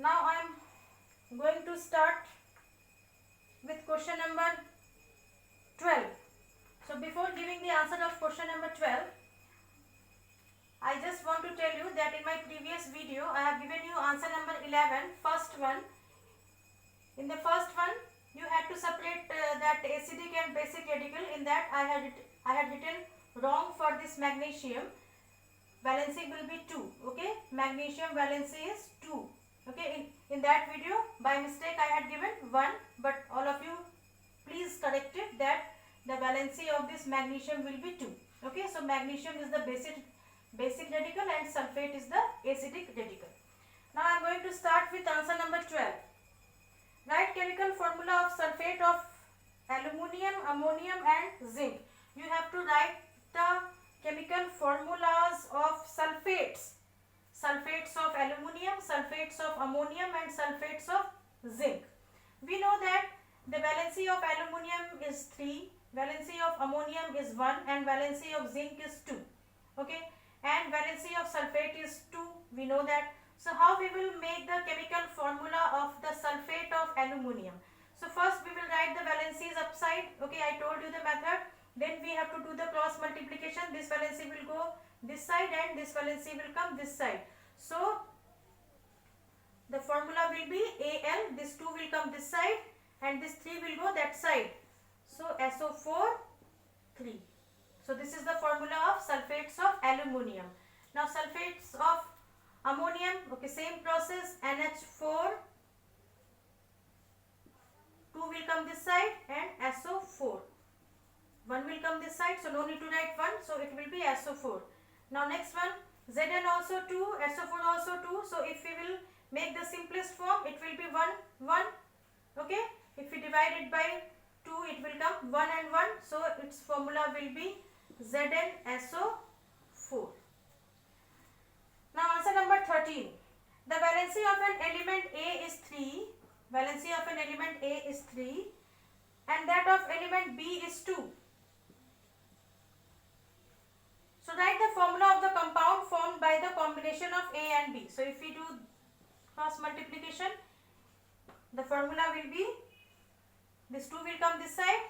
Now I am going to start with question number 12. So before giving the answer of question number 12, I just want to tell you that in my previous video I have given you answer number 11, first one. In the first one you had to separate that acidic and basic radical. In that I had written wrong for this magnesium. Valency will be 2. Okay, magnesium valency is 2. Okay, in that video by mistake I had given 1, but all of you please correct it that the valency of this magnesium will be 2. Okay, so magnesium is the basic radical and sulfate is the acidic radical. Now I am going to start with answer number 12. Write chemical formula of sulfate of aluminium, ammonium and zinc. You have to write the chemical formulas of sulfates. Sulfates of aluminium, sulfates of ammonium and sulfates of zinc. We know that the valency of aluminium is 3, valency of ammonium is 1 and valency of zinc is 2. Okay, and valency of sulfate is 2. We know that. So how we will make the chemical formula of the sulfate of aluminium? So first we will write the valencies upside. Okay, I told you the method. Then we have to do the cross multiplication. This valency will go this side and this valency will come this side. So the formula will be Al, this 2 will come this side and this 3 will go that side. So SO4 3. So this is the formula of sulfates of aluminium. Now sulfates of ammonium, okay, same process, NH4, 2 will come this side and SO4. 1 will come this side, so no need to write 1, so it will be SO4. Now next one, Zn also 2, SO4 also 2, so if we will make the simplest form, it will be 1, 1, okay. If we divide it by 2, it will come 1 and 1, so its formula will be ZnSO4. Now answer number 13. The valency of an element A is 3, valency of an element A is 3 and that of element B is 2. So write the formula of the compound formed by the combination of A and B. So if we do cross multiplication, the formula will be this 2 will come this side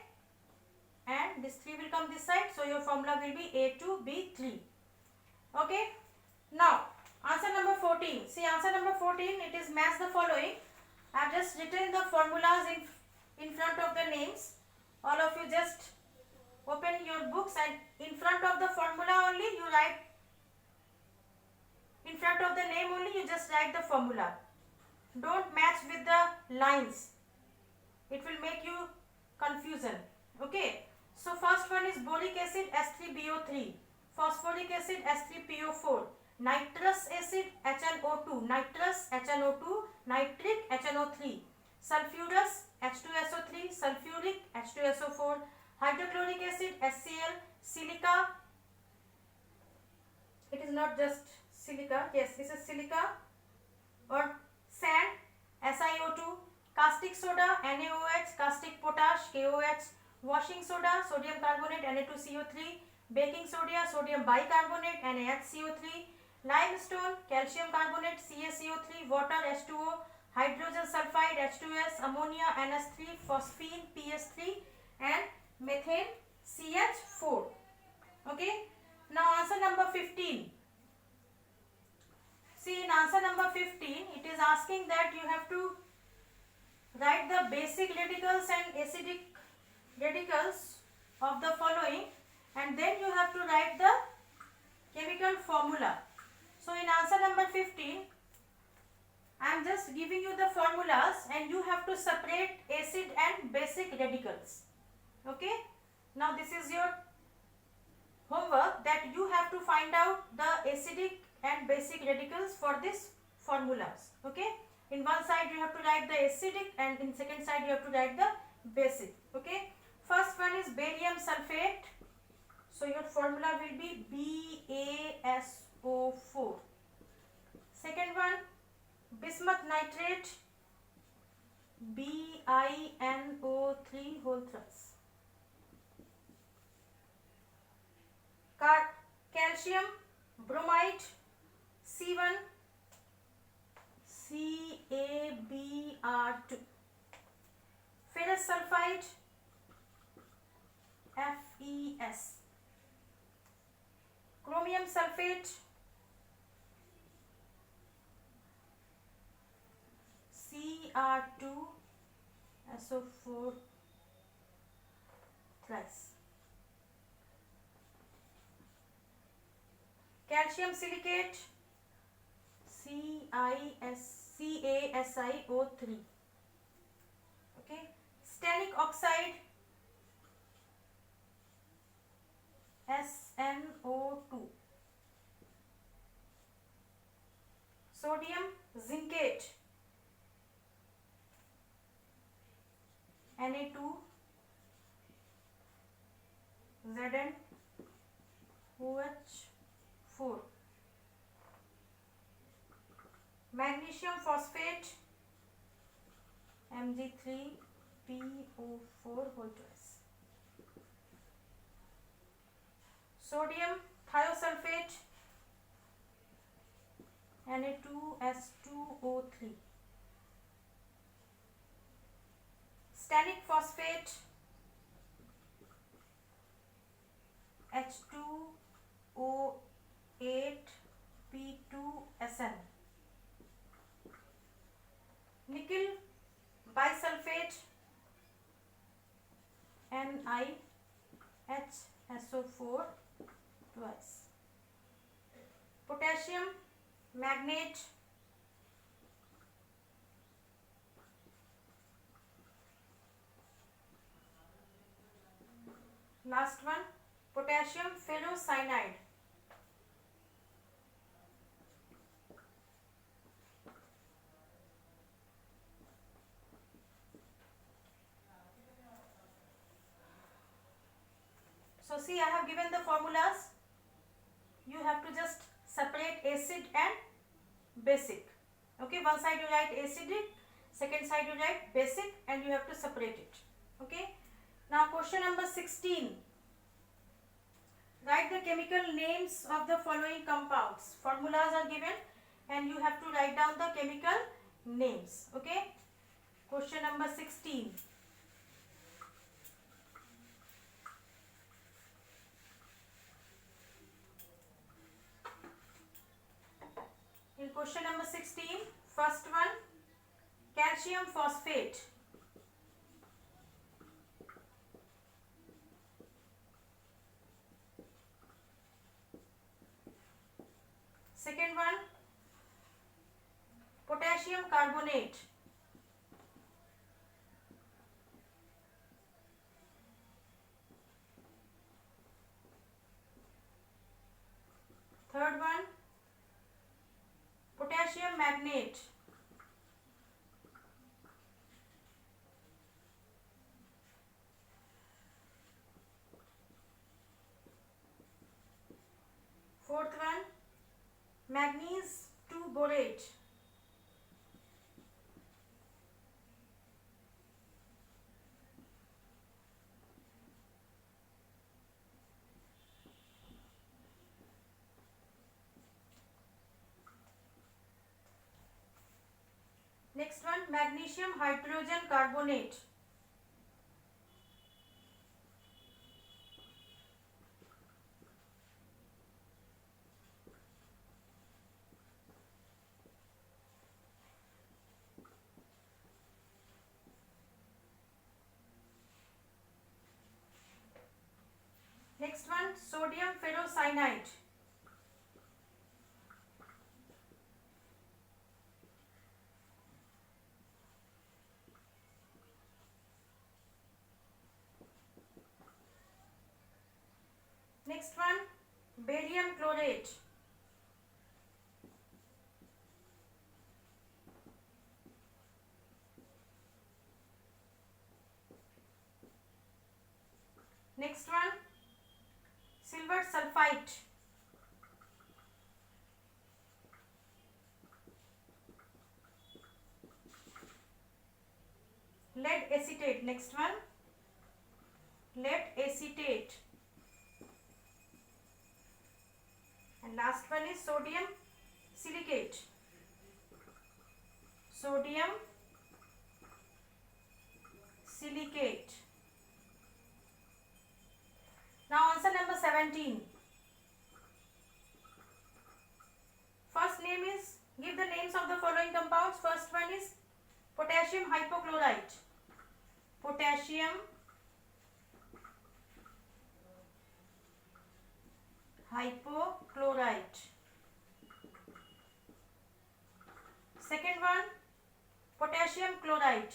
and this 3 will come this side. So your formula will be A2B3. Okay. Now answer number 14. See, answer number 14, it is match the following. I have just written the formulas in front of the names. All of you just open your books and in front of the formula only you write, in front of the name only you just write the formula. Don't match with the lines. It will make you confusion. Okay. So first one is boric acid S3BO3, phosphoric acid S3PO4, nitrous acid HNO2, nitrous HNO2, nitric HNO3, sulfurous H2SO3, sulfuric H2SO4, hydrochloric acid HCl, silica, it is not just silica, yes, this is silica, or sand SiO2, caustic soda NaOH, caustic potash KOH, washing soda sodium carbonate Na2CO3, baking soda sodium bicarbonate NaHCO3, limestone calcium carbonate CaCO3, water H2O, hydrogen sulfide H2S, ammonia NH3, phosphine PS3 and methane CH4. Okay. Now answer number 15. See, in answer number 15 it is asking that you have to write the basic radicals and acidic radicals of the following and then you have to write the chemical formula. So in answer number 15 I am just giving you the formulas and you have to separate acid and basic radicals. Okay. Now this is your homework that you have to find out the acidic and basic radicals for this formulas. Okay. In one side you have to write the acidic and in second side you have to write the basic. Okay. First one is barium sulfate. So your formula will be BaSO4. Second one, bismuth nitrate, BiNO3 whole thrice. calcium bromide C1 CaO3 Cr2. Ferrous sulfide, Fes. Chromium sulfate, Cr2 SO4 thrice. Calcium silicate, CaSiO3. Okay. Stannic oxide, SnO2. Sodium zincate, Na2ZnOH4. Magnesium phosphate, Mg3PO4 whole twice. Sodium thiosulfate, Na2S2O3. Stannic phosphate, H2O8P2SN. Nickel bisulfate, NiHSO4 twice. Potassium magnate, last one, potassium ferrocyanide. So see, I have given the formulas. You have to just separate acid and basic. Okay, one side you write acidic, second side you write basic, and you have to separate it. Okay. Now question number 16. Write the chemical names of the following compounds. Formulas are given and you have to write down the chemical names. Okay. Question number 16. In question number 16, first one, calcium phosphate. Second one, potassium carbonate. Third one, potassium magnate. Fourth one, manganese 2 borate. Next one, magnesium hydrogen carbonate. Next one, sodium ferrocyanide. Next one, barium chlorate. Next one, silver sulfite. Lead acetate. Next one, lead acetate. And last one is sodium silicate. Sodium silicate. Now answer number 17. First name is, give the names of the following compounds. First one is potassium hypochlorite. Potassium hypochlorite. Second one, potassium chloride.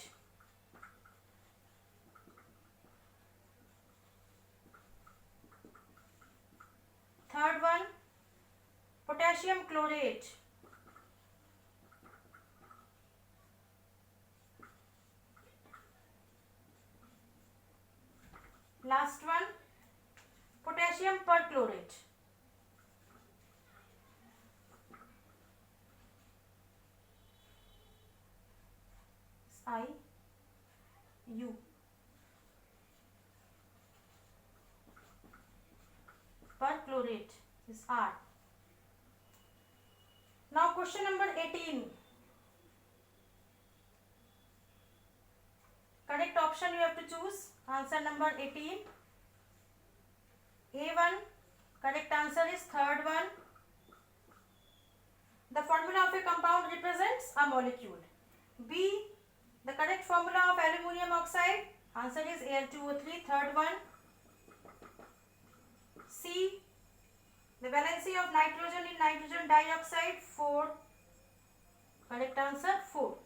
Third one, potassium chlorate. Last one, potassium perchlorate. IU. Perchlorate is R. Now question number 18. Correct option you have to choose. Answer number 18. A1. Correct answer is third one. The formula of a compound represents a molecule. B. The correct formula of aluminium oxide. Answer is Al2O3. Third one. C. The valency of nitrogen in nitrogen dioxide. 4. Correct answer 4.